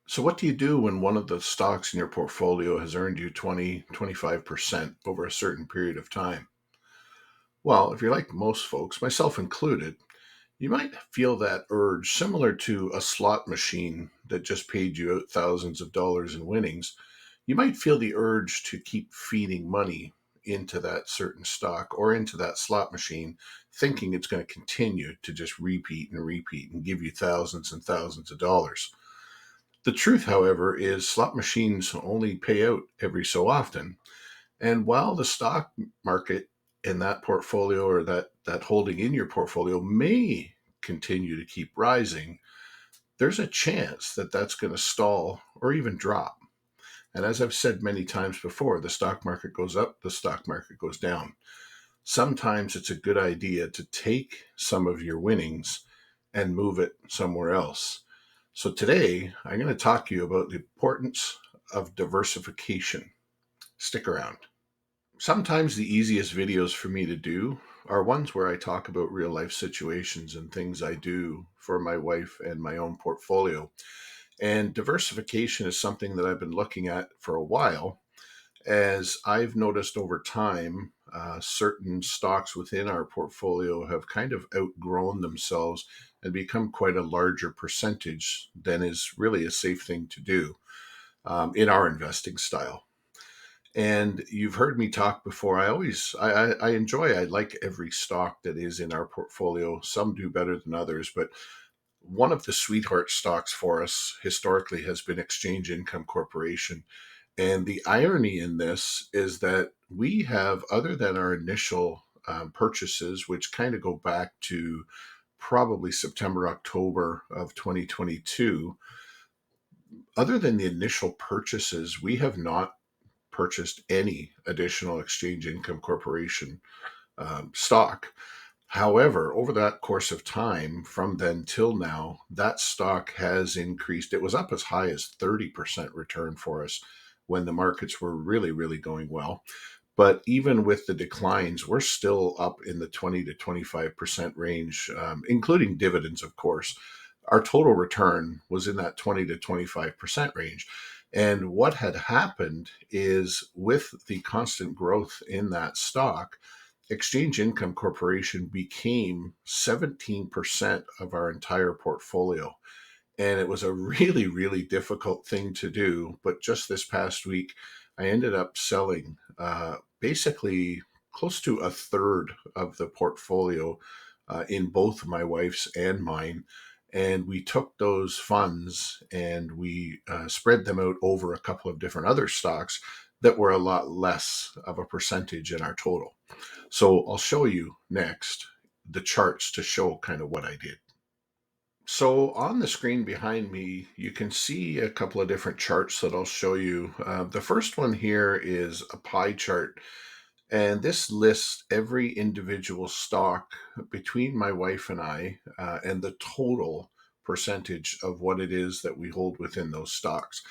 So what do you do when one of the stocks in your portfolio has earned you 25% over a certain period of time? Well, if you're like most folks, myself included, you might feel that urge similar to a slot machine that just paid you out thousands of dollars in winnings. You might feel the urge to keep feeding money into that certain stock or into that slot machine, thinking it's going to continue to just repeat and give you thousands and thousands of dollars. The truth, however, is slot machines only pay out every so often. And while the stock market in that portfolio or that holding in your portfolio may continue to keep rising, there's a chance that that's going to stall or even drop. And as I've said many times before, the stock market goes up, the stock market goes down. Sometimes it's a good idea to take some of your winnings and move it somewhere else. So today, I'm going to talk to you about the importance of diversification. Stick around. Sometimes the easiest videos for me to do are ones where I talk about real life situations and things I do for my wife and my own portfolio. And diversification is something that I've been looking at for a while, as I've noticed over time, certain stocks within our portfolio have kind of outgrown themselves and become quite a larger percentage than is really a safe thing to do in our investing style. And you've heard me talk before. I like every stock that is in our portfolio. Some do better than others, but one of the sweetheart stocks for us historically has been Exchange Income Corporation. And the irony in this is that we have, other than our initial purchases, which kind of go back to probably September, October of 2022, other than the initial purchases, we have not purchased any additional Exchange Income Corporation stock. However, over that course of time, from then till now, that stock has increased. It was up as high as 30% return for us when the markets were really, really going well. But even with the declines, we're still up in the 20 to 25% range, including dividends, of course. Our total return was in that 20 to 25% range. And what had happened is with the constant growth in that stock, Exchange Income Corporation became 17% of our entire portfolio. And it was a really, really difficult thing to do. But just this past week, I ended up selling basically close to a third of the portfolio in both my wife's and mine. And we took those funds and we spread them out over a couple of different other stocks that were a lot less of a percentage in our total. So I'll show you next the charts to show kind of what I did. So on the screen behind me, you can see a couple of different charts that I'll show you. The first one here is a pie chart, and this lists every individual stock between my wife and I, and the total percentage of what it is that we hold within those stocks.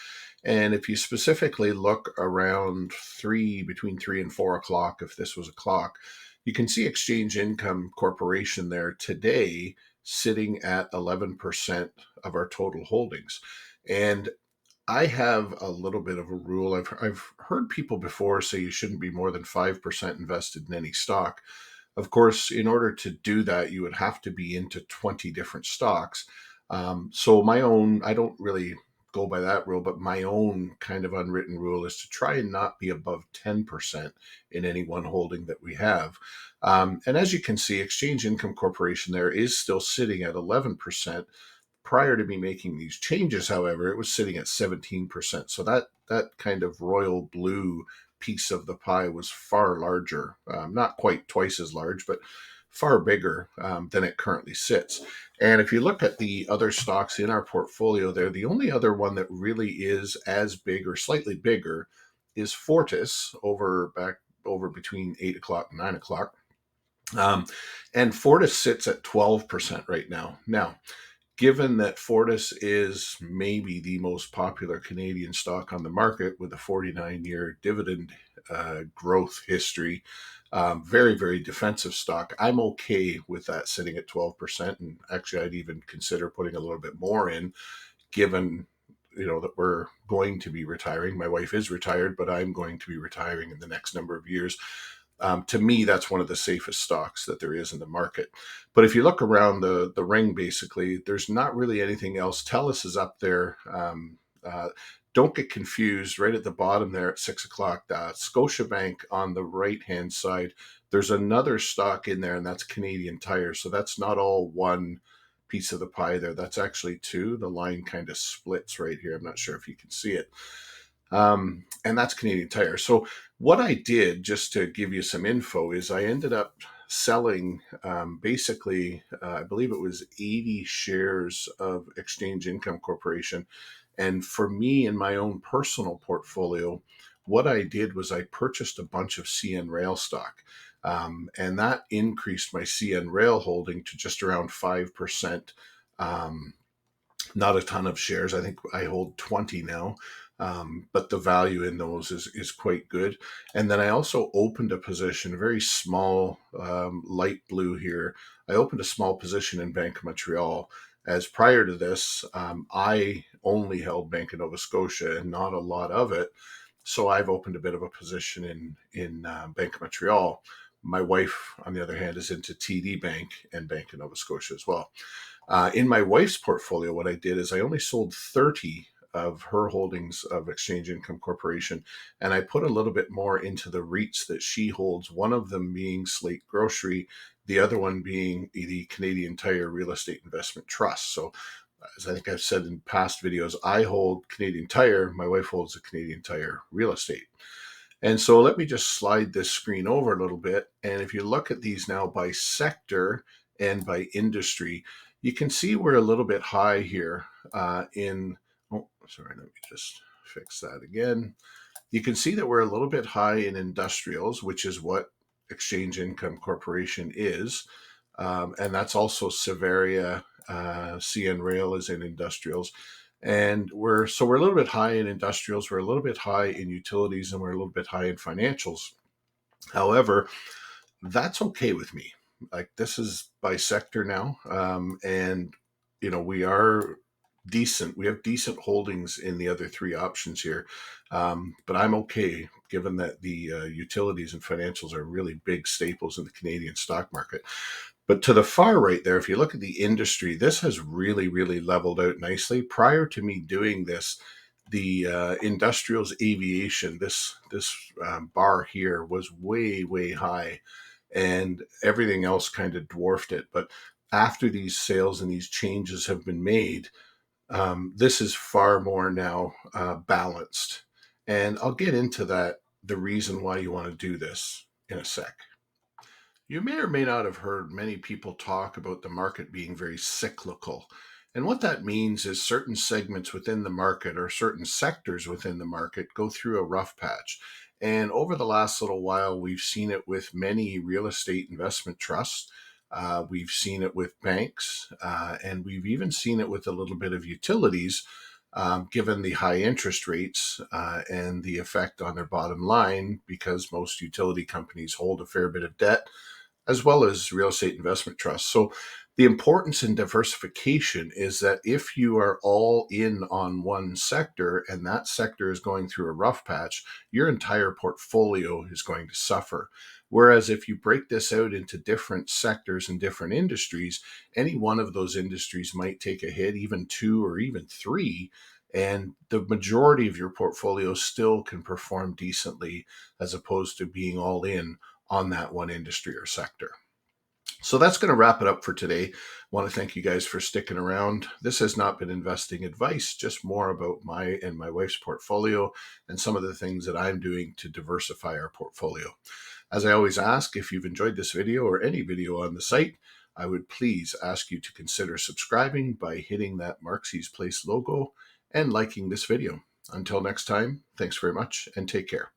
And if you specifically look around between 3 and 4 o'clock, if this was a clock, you can see Exchange Income Corporation there today sitting at 11% of our total holdings. And I have a little bit of a rule. I've heard people before say you shouldn't be more than 5% invested in any stock. Of course, in order to do that, you would have to be into 20 different stocks. So my own, I don't really go by that rule, but my own kind of unwritten rule is to try and not be above 10% in any one holding that we have. And as you can see, Exchange Income Corporation there is still sitting at 11%. Prior to me making these changes, however, it was sitting at 17%. So that kind of royal blue piece of the pie was far larger, not quite twice as large, but far bigger than it currently sits. And if you look at the other stocks in our portfolio there, the only other one that really is as big or slightly bigger is Fortis over between 8 o'clock and 9 o'clock. And Fortis sits at 12% right now. Now, given that Fortis is maybe the most popular Canadian stock on the market with a 49-year dividend growth history, very, very defensive stock, I'm okay with that sitting at 12%. And actually, I'd even consider putting a little bit more in, given that we're going to be retiring. My wife is retired, but I'm going to be retiring in the next number of years. To me, that's one of the safest stocks that there is in the market. But if you look around the ring, basically, there's not really anything else. TELUS is up there. Don't get confused. Right at the bottom there at 6 o'clock, Scotiabank on the right hand side. There's another stock in there, and that's Canadian Tire. So that's not all one piece of the pie there. That's actually two. The line kind of splits right here. I'm not sure if you can see it. And that's Canadian Tire. So what I did, just to give you some info, is I ended up selling basically, I believe it was 80 shares of Exchange Income Corporation. And for me, in my own personal portfolio, what I did was I purchased a bunch of CN Rail stock. And that increased my CN Rail holding to just around 5%. Not a ton of shares. I think I hold 20 now. But the value in those is quite good. And then I also opened a position, very small, light blue here. I opened a small position in Bank of Montreal. As prior to this, I only held Bank of Nova Scotia and not a lot of it. So I've opened a bit of a position in Bank of Montreal. My wife, on the other hand, is into TD Bank and Bank of Nova Scotia as well. In my wife's portfolio, what I did is I only sold 30 of her holdings of Exchange Income Corporation, and I put a little bit more into the REITs that she holds, one of them being Slate Grocery, the other one being the Canadian Tire Real Estate Investment Trust. So, as I think I've said in past videos, I hold Canadian Tire, my wife holds the Canadian Tire Real Estate. And so let me just slide this screen over a little bit. And if you look at these now by sector and by industry, you can see we're a little bit high here oh, sorry, let me just fix that again. You can see that we're a little bit high in industrials, which is what Exchange Income Corporation is. And that's also Severia. CN Rail is in industrials. And we're a little bit high in industrials, we're a little bit high in utilities, and we're a little bit high in financials. However, that's okay with me. Like, this is by sector now, and we are decent. We have decent holdings in the other three options here, but I'm okay given that the utilities and financials are really big staples in the Canadian stock market. But to the far right there, if you look at the industry, this has really, really leveled out nicely. Prior to me doing this, the industrials aviation, this bar here was way, way high, and everything else kind of dwarfed it. But after these sales and these changes have been made, this is far more now balanced. And I'll get into that, the reason why you want to do this, in a sec. You may or may not have heard many people talk about the market being very cyclical. And what that means is certain segments within the market or certain sectors within the market go through a rough patch. And over the last little while, we've seen it with many real estate investment trusts. We've seen it with banks, and we've even seen it with a little bit of utilities, given the high interest rates and the effect on their bottom line, because most utility companies hold a fair bit of debt, as well as real estate investment trusts. So the importance in diversification is that if you are all in on one sector and that sector is going through a rough patch, your entire portfolio is going to suffer. Whereas if you break this out into different sectors and different industries, any one of those industries might take a hit, even two or even three, and the majority of your portfolio still can perform decently, as opposed to being all in on that one industry or sector. So that's going to wrap it up for today. I want to thank you guys for sticking around. This has not been investing advice, just more about my and my wife's portfolio and some of the things that I'm doing to diversify our portfolio. As I always ask, if you've enjoyed this video or any video on the site, I would please ask you to consider subscribing by hitting that Marksy's Place logo and liking this video. Until next time, thanks very much and take care.